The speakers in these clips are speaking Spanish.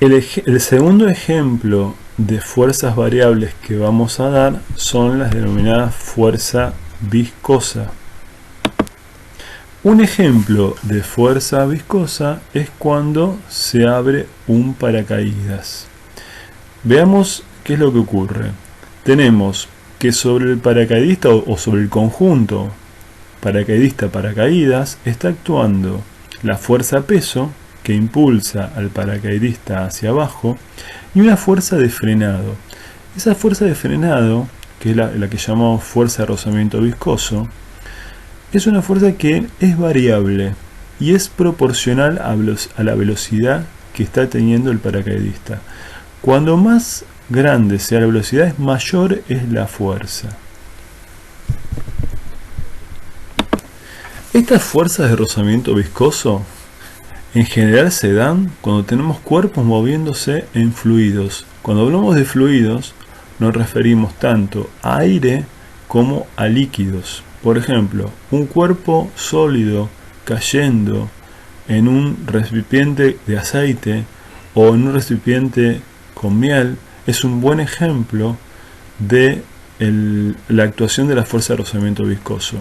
El segundo ejemplo de fuerzas variables que vamos a dar son las denominadas fuerza viscosa. Un ejemplo de fuerza viscosa es cuando se abre un paracaídas. Veamos qué es lo que ocurre. Tenemos que sobre el paracaidista o sobre el conjunto paracaidista-paracaídas está actuando la fuerza peso que impulsa al paracaidista hacia abajo y una fuerza de frenado. Esa fuerza de frenado, que es la que llamamos fuerza de rozamiento viscoso, es una fuerza que es variable y es proporcional a la velocidad que está teniendo el paracaidista. Cuando más grande sea la velocidad, mayor es la fuerza. Estas fuerzas de rozamiento viscoso en general se dan cuando tenemos cuerpos moviéndose en fluidos. Cuando hablamos de fluidos nos referimos tanto a aire como a líquidos. Por ejemplo, un cuerpo sólido cayendo en un recipiente de aceite o en un recipiente con miel es un buen ejemplo de la actuación de la fuerza de rozamiento viscoso.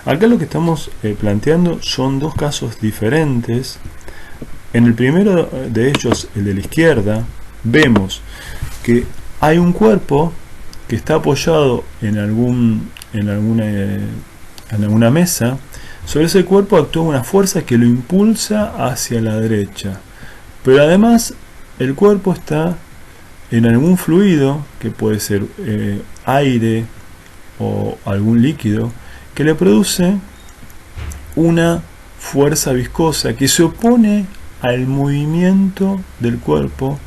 Acá lo que estamos planteando son dos casos diferentes. En el primero de ellos, el de la izquierda, vemos que hay un cuerpo que está apoyado en alguna mesa. Sobre ese cuerpo actúa una fuerza que lo impulsa hacia la derecha. Pero además el cuerpo está en algún fluido, que puede ser aire o algún líquido, que le produce una fuerza viscosa que se opone al movimiento del cuerpo,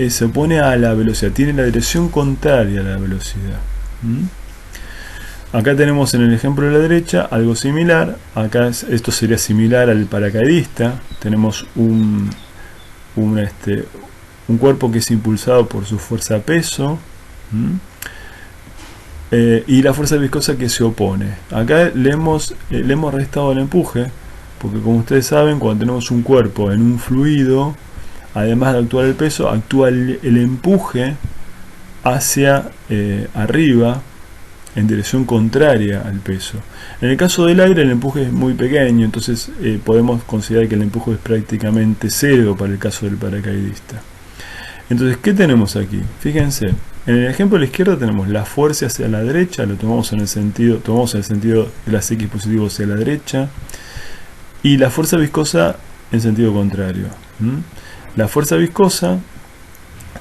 se opone a la velocidad, tiene la dirección contraria a la velocidad. Acá tenemos en el ejemplo de la derecha algo similar. Acá esto sería similar al paracaidista. Tenemos un cuerpo que es impulsado por su fuerza peso y la fuerza viscosa que se opone. Acá le hemos restado el empuje, porque como ustedes saben, cuando tenemos un cuerpo en un fluido, además de actuar el peso, actúa el empuje hacia arriba en dirección contraria al peso. En el caso del aire el empuje es muy pequeño, entonces podemos considerar que el empuje es prácticamente cero para el caso del paracaidista. Entonces, ¿qué tenemos aquí? Fíjense, en el ejemplo de la izquierda tenemos la fuerza hacia la derecha, lo tomamos en el sentido de las X positivos hacia la derecha, y la fuerza viscosa en sentido contrario. La fuerza viscosa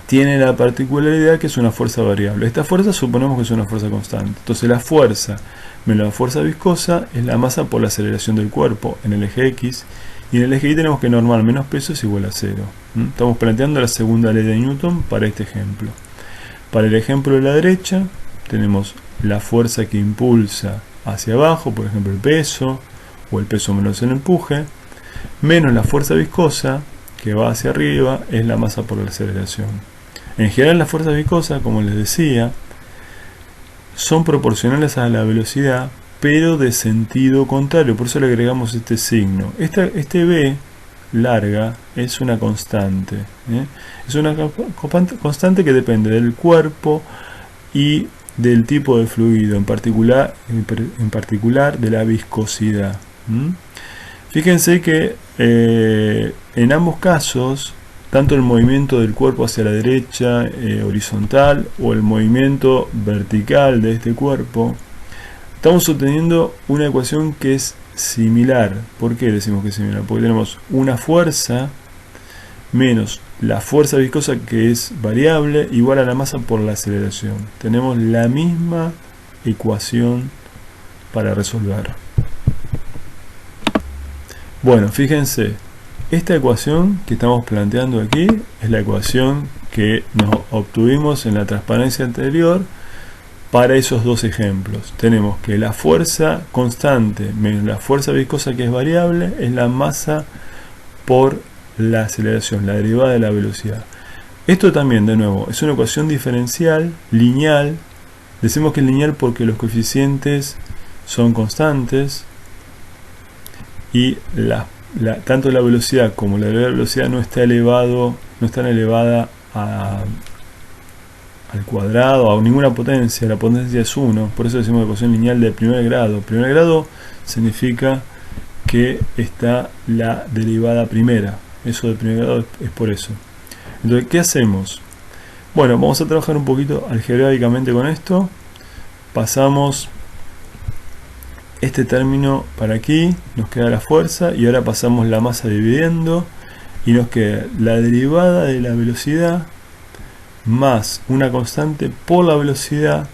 tiene la particularidad que es una fuerza variable. Esta fuerza suponemos que es una fuerza constante. Entonces la fuerza menos la fuerza viscosa es la masa por la aceleración del cuerpo en el eje X, y en el eje Y tenemos que normal menos peso es igual a 0. Estamos planteando la segunda ley de Newton para este ejemplo. Para el ejemplo de la derecha tenemos la fuerza que impulsa hacia abajo, por ejemplo el peso, o el peso menos el empuje, menos la fuerza viscosa que va hacia arriba, es la masa por la aceleración. En general las fuerzas viscosas, como les decía, son proporcionales a la velocidad, pero de sentido contrario, por eso le agregamos este signo. Este V larga es una constante, es una constante que depende del cuerpo y del tipo de fluido, en particular de la viscosidad. Fíjense que en ambos casos, tanto el movimiento del cuerpo hacia la derecha horizontal o el movimiento vertical de este cuerpo, estamos obteniendo una ecuación que es similar. ¿Por qué decimos que es similar? Porque tenemos una fuerza menos la fuerza viscosa, que es variable, igual a la masa por la aceleración. Tenemos la misma ecuación para resolver. Bueno, fíjense, esta ecuación que estamos planteando aquí es la ecuación que nos obtuvimos en la transparencia anterior para esos dos ejemplos. Tenemos que la fuerza constante menos la fuerza viscosa, que es variable, es la masa por la aceleración, la derivada de la velocidad. Esto también, de nuevo, es una ecuación diferencial, lineal. Decimos que es lineal porque los coeficientes son constantes y tanto la velocidad como la velocidad no están elevada al cuadrado o a ninguna potencia. La potencia es 1, por eso decimos ecuación lineal de primer grado. Primer grado significa que está la derivada primera. Eso de primer grado es por eso. Entonces, ¿qué hacemos? Bueno, vamos a trabajar un poquito algebraicamente con esto. Pasamos este término para aquí, nos queda la fuerza, y ahora pasamos la masa dividiendo, y nos queda la derivada de la velocidad más una constante por la velocidad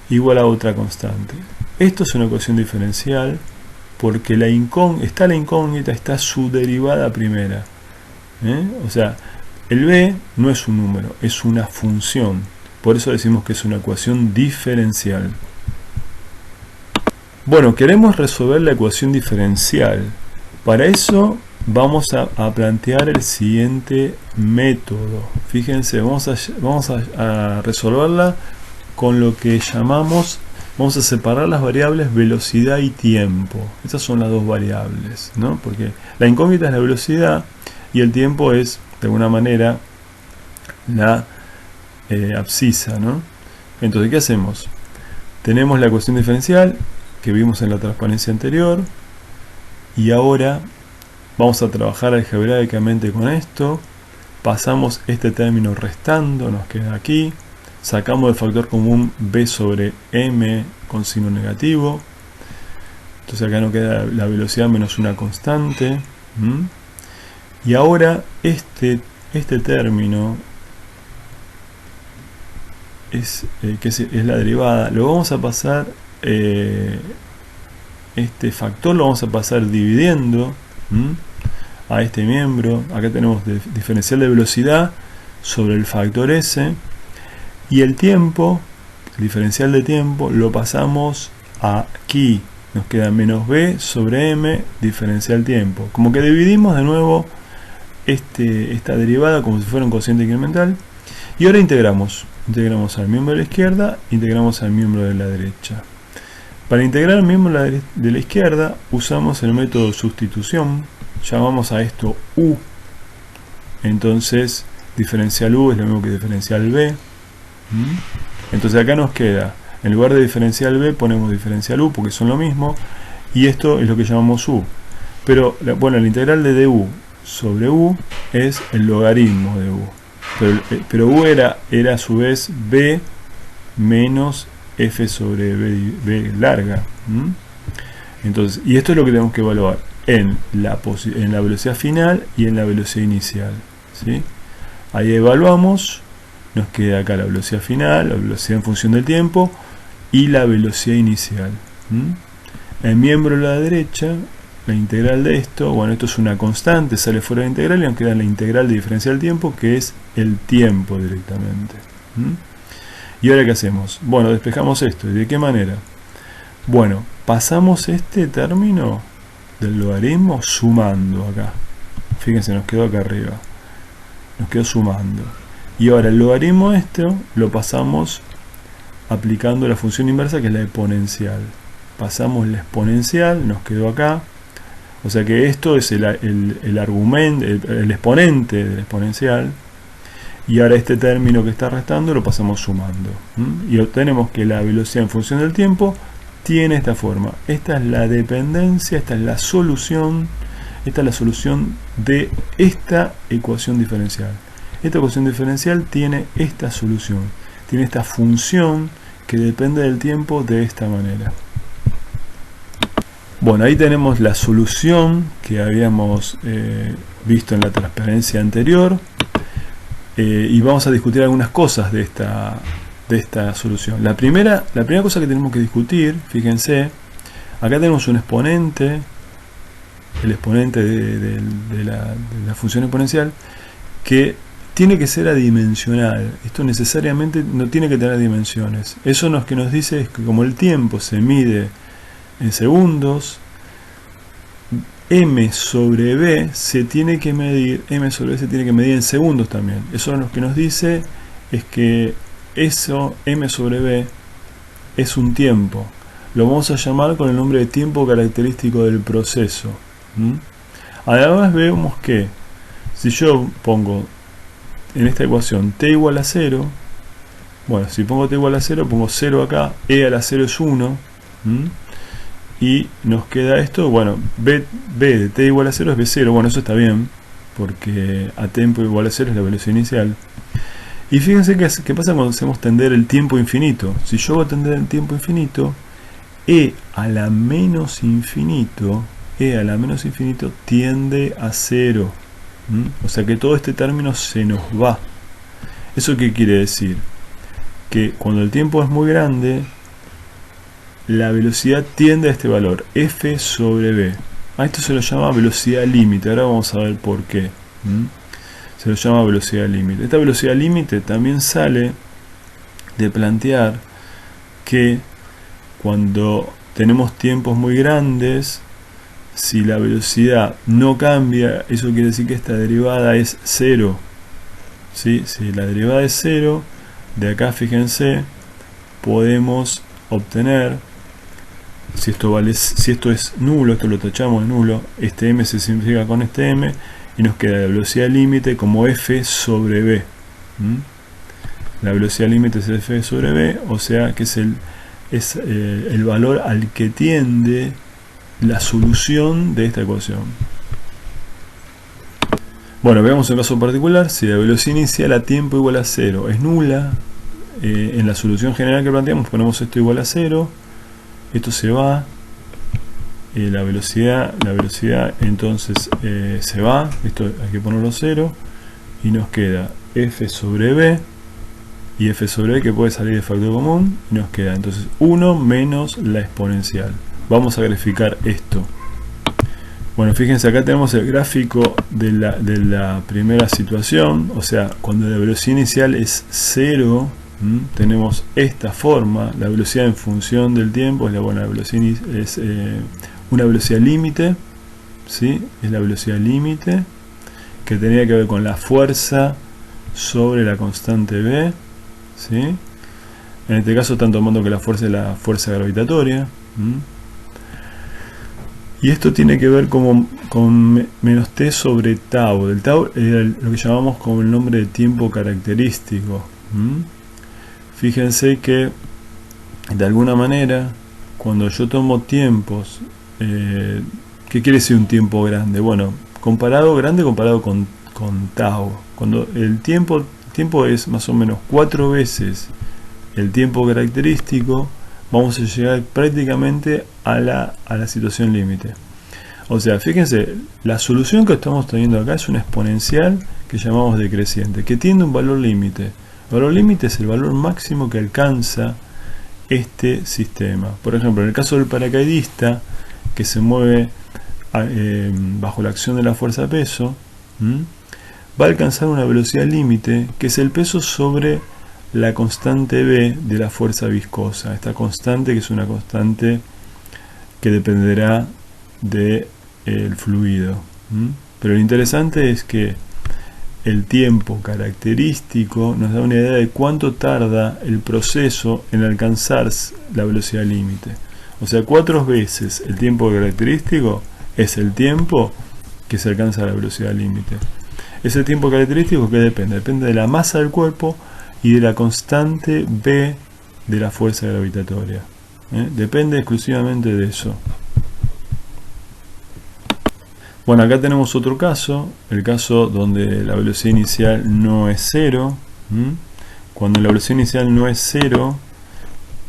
igual a otra constante. Esto es una ecuación diferencial porque la incógnita, está su derivada primera. O sea, el b no es un número, es una función. Por eso decimos que es una ecuación diferencial. Bueno, queremos resolver la ecuación diferencial. Para eso vamos a plantear el siguiente método. Fíjense, vamos a resolverla con lo que llamamos, vamos a separar las variables velocidad y tiempo. Estas son las dos variables, ¿no? Porque la incógnita es la velocidad y el tiempo es, de alguna manera, la abscisa, ¿no? Entonces, ¿qué hacemos? Tenemos la ecuación diferencial que vimos en la transparencia anterior, y ahora vamos a trabajar algebraicamente con esto. Pasamos este término restando, nos queda aquí, sacamos el factor común b sobre m con signo negativo, entonces acá nos queda la velocidad menos una constante. Y ahora este término que es la derivada, lo vamos a pasar, este factor lo vamos a pasar dividiendo a este miembro. Acá tenemos diferencial de velocidad sobre el factor s, y el tiempo, el diferencial de tiempo, lo pasamos aquí, nos queda menos b sobre m diferencial tiempo. Como que dividimos de nuevo esta derivada como si fuera un cociente incremental, y ahora integramos al miembro de la izquierda, integramos al miembro de la derecha. Para integrar al miembro de la izquierda usamos el método de sustitución, llamamos a esto u, entonces diferencial u es lo mismo que diferencial b. Entonces acá nos queda, en lugar de diferencial b ponemos diferencial u porque son lo mismo, y esto es lo que llamamos u. Pero bueno, la integral de du sobre u es el logaritmo de u, pero u era a su vez b menos f sobre b larga. Entonces, y esto es lo que tenemos que evaluar en la velocidad final y en la velocidad inicial, ¿sí? Ahí evaluamos, nos queda acá la velocidad final, la velocidad en función del tiempo y la velocidad inicial. El miembro de la derecha, la integral de esto, bueno, esto es una constante, sale fuera de la integral y nos queda la integral de diferencial del tiempo, que es el tiempo directamente. ¿Y ahora qué hacemos? Bueno, despejamos esto. ¿Y de qué manera? Bueno, pasamos este término del logaritmo sumando acá. Fíjense, nos quedó acá arriba. Nos quedó sumando. Y ahora el logaritmo lo pasamos aplicando la función inversa, que es la exponencial. Pasamos la exponencial, nos quedó acá. O sea que esto es el argumento, el exponente de la exponencial. Y ahora este término que está restando lo pasamos sumando. Y obtenemos que la velocidad en función del tiempo tiene esta forma. Esta es la dependencia, esta es la solución. Esta es la solución de esta ecuación diferencial. Esta ecuación diferencial tiene esta solución. Tiene esta función que depende del tiempo de esta manera. Bueno, ahí tenemos la solución que habíamos visto en la transparencia anterior. Y vamos a discutir algunas cosas de esta solución. La primera cosa que tenemos que discutir, fíjense, acá tenemos un exponente, el exponente de la función exponencial, que tiene que ser adimensional. Esto necesariamente no tiene que tener dimensiones. Eso lo que nos dice es que como el tiempo se mide en segundos, m sobre b se tiene que medir en segundos también. Eso lo que nos dice es que eso, m sobre b, es un tiempo. Lo vamos a llamar con el nombre de tiempo característico del proceso. Además vemos que si yo pongo en esta ecuación t igual a 0, bueno, si pongo t igual a 0, pongo 0 acá, e a la 0 es 1, y nos queda esto, bueno, b de t igual a 0 es b0, bueno, eso está bien, porque a tiempo igual a 0 es la velocidad inicial. Y fíjense qué pasa cuando hacemos tender el tiempo infinito. Si yo voy a tender el tiempo infinito, e a la menos infinito tiende a 0. O sea que todo este término se nos va. ¿Eso qué quiere decir? Que cuando el tiempo es muy grande, la velocidad tiende a este valor, f sobre v. A esto se lo llama velocidad límite. Ahora vamos a ver por qué. Se lo llama velocidad límite. Esta velocidad límite también sale de plantear que cuando tenemos tiempos muy grandes, si la velocidad no cambia, eso quiere decir que esta derivada es 0. ¿Sí? Si la derivada es 0, de acá fíjense, podemos obtener, si esto es nulo, esto lo tachamos de nulo, este m se simplifica con este m, y nos queda la velocidad límite como f sobre v. La velocidad límite es f sobre v, o sea que es el valor al que tiende la solución de esta ecuación. Bueno, veamos un caso particular. Si la velocidad inicial a tiempo igual a 0 es nula, en la solución general que planteamos ponemos esto igual a 0, esto se va, la velocidad entonces se va, esto hay que ponerlo 0, y nos queda f sobre v, y f sobre v que puede salir de factor común, y nos queda entonces 1 menos la exponencial. Vamos a graficar esto. Bueno, fíjense, acá tenemos el gráfico de la primera situación, o sea, cuando la velocidad inicial es 0, tenemos esta forma. La velocidad en función del tiempo es una velocidad límite, ¿sí? Es la velocidad límite que tenía que ver con la fuerza sobre la constante v, ¿sí? En este caso están tomando que la fuerza es la fuerza gravitatoria. Y esto tiene que ver con menos t sobre tau. El tau era lo que llamamos como el nombre de tiempo característico. Fíjense que de alguna manera, cuando yo tomo tiempos, ¿qué quiere decir un tiempo grande? Bueno, comparado con tau. Cuando el tiempo es más o menos 4 veces el tiempo característico, vamos a llegar prácticamente a la situación límite. O sea, fíjense, la solución que estamos teniendo acá es una exponencial que llamamos decreciente, que tiene un valor límite. El valor límite es el valor máximo que alcanza este sistema. Por ejemplo, en el caso del paracaidista, que se mueve bajo la acción de la fuerza peso, va a alcanzar una velocidad límite, que es el peso sobre la constante v de la fuerza viscosa. Esta constante, que es una constante que dependerá del fluido. Pero lo interesante es que el tiempo característico nos da una idea de cuánto tarda el proceso en alcanzar la velocidad límite. O sea, 4 veces el tiempo característico es el tiempo que se alcanza la velocidad límite. Ese tiempo característico que depende de la masa del cuerpo y de la constante v de la fuerza gravitatoria. Depende exclusivamente de eso. Bueno, acá tenemos otro caso, el caso donde la velocidad inicial no es 0. Cuando la velocidad inicial no es 0,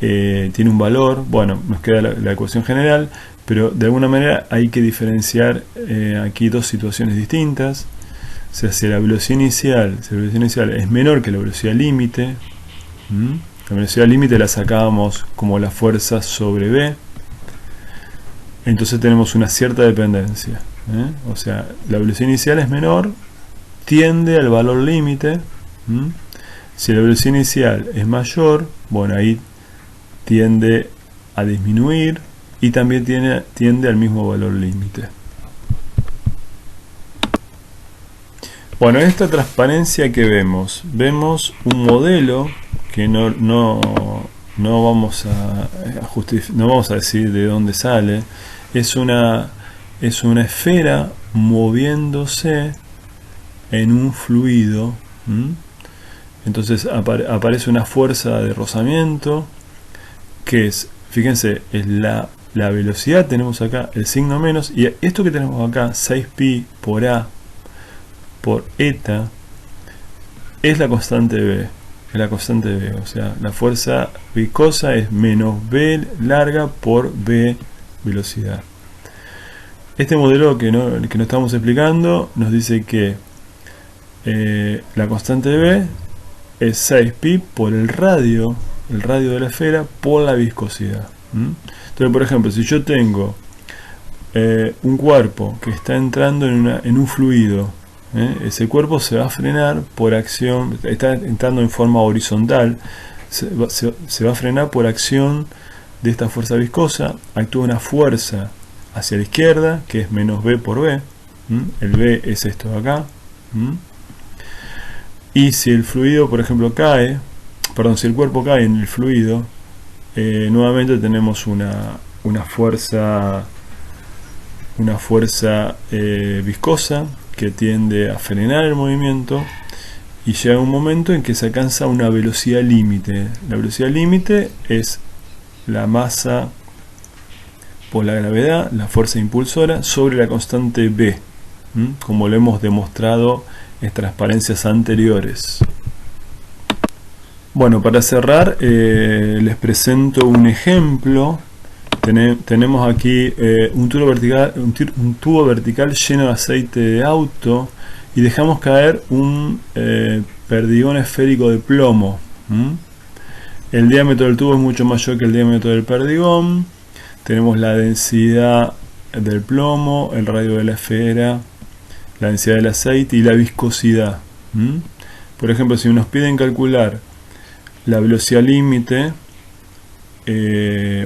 tiene un valor. Bueno, nos queda la ecuación general, pero de alguna manera hay que diferenciar aquí dos situaciones distintas. O sea, si la velocidad inicial es menor que la velocidad límite, la velocidad límite la sacábamos como la fuerza sobre v, entonces tenemos una cierta dependencia. O sea, la velocidad inicial es menor, tiende al valor límite. Si la velocidad inicial es mayor, bueno, ahí tiende a disminuir y también tiende al mismo valor límite. Bueno, en esta transparencia que vemos un modelo que no vamos a decir de dónde sale. Es una esfera moviéndose en un fluido. Entonces aparece una fuerza de rozamiento que es, fíjense, es la velocidad, tenemos acá el signo menos, y esto que tenemos acá, 6pi por a por eta, es la constante B. Es la constante B, o sea, la fuerza viscosa es menos B larga por B velocidad. Este modelo que nos estamos explicando nos dice que la constante B es 6pi por el radio de la esfera por la viscosidad. Entonces, por ejemplo, si yo tengo un cuerpo que está entrando en un fluido, ese cuerpo se va a frenar por acción, está entrando en forma horizontal, se va a frenar por acción de esta fuerza viscosa. Actúa una fuerza hacia la izquierda, que es menos B por B. El B es esto de acá. Y si el fluido, por ejemplo, si el cuerpo cae en el fluido, nuevamente tenemos una fuerza viscosa que tiende a frenar el movimiento, y llega un momento en que se alcanza una velocidad límite. La velocidad límite es la masa por la gravedad, la fuerza impulsora, sobre la constante B, como lo hemos demostrado en transparencias anteriores. Bueno, para cerrar, les presento un ejemplo. Tenemos aquí un tubo vertical lleno de aceite de auto, y dejamos caer un perdigón esférico de plomo. El diámetro del tubo es mucho mayor que el diámetro del perdigón. Tenemos la densidad del plomo, el radio de la esfera, la densidad del aceite y la viscosidad. Por ejemplo, si nos piden calcular la velocidad límite,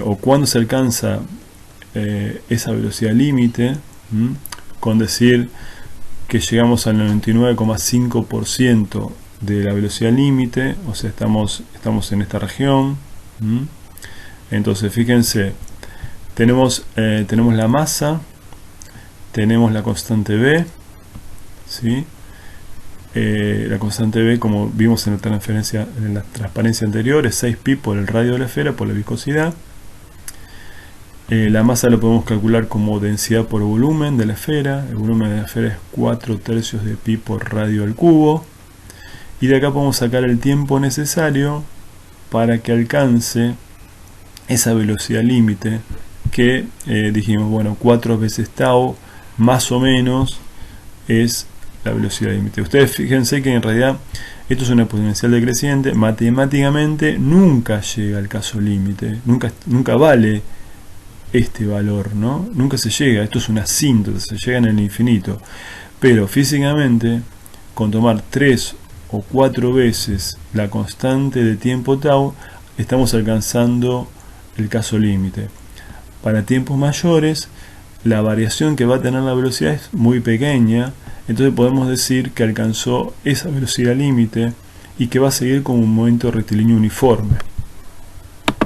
o cuándo se alcanza esa velocidad límite, con decir que llegamos al 99,5% de la velocidad límite, o sea, estamos en esta región. Entonces, fíjense, tenemos la masa, tenemos la constante B, ¿sí? La constante B, como vimos en la transparencia anterior, es 6pi por el radio de la esfera por la viscosidad. La masa lo podemos calcular como densidad por volumen de la esfera. El volumen de la esfera es 4/3 de pi por radio al cubo. Y de acá podemos sacar el tiempo necesario para que alcance esa velocidad límite, que dijimos, bueno, 4 veces tau más o menos es la velocidad límite. Ustedes fíjense que en realidad esto es una exponencial decreciente. Matemáticamente nunca llega al caso límite, nunca vale este valor, ¿no? Nunca se llega. Esto es una asíntota, se llega en el infinito. Pero físicamente, con tomar 3 o 4 veces la constante de tiempo tau, estamos alcanzando el caso límite. Para tiempos mayores, la variación que va a tener la velocidad es muy pequeña. Entonces podemos decir que alcanzó esa velocidad límite y que va a seguir como un movimiento rectilíneo uniforme.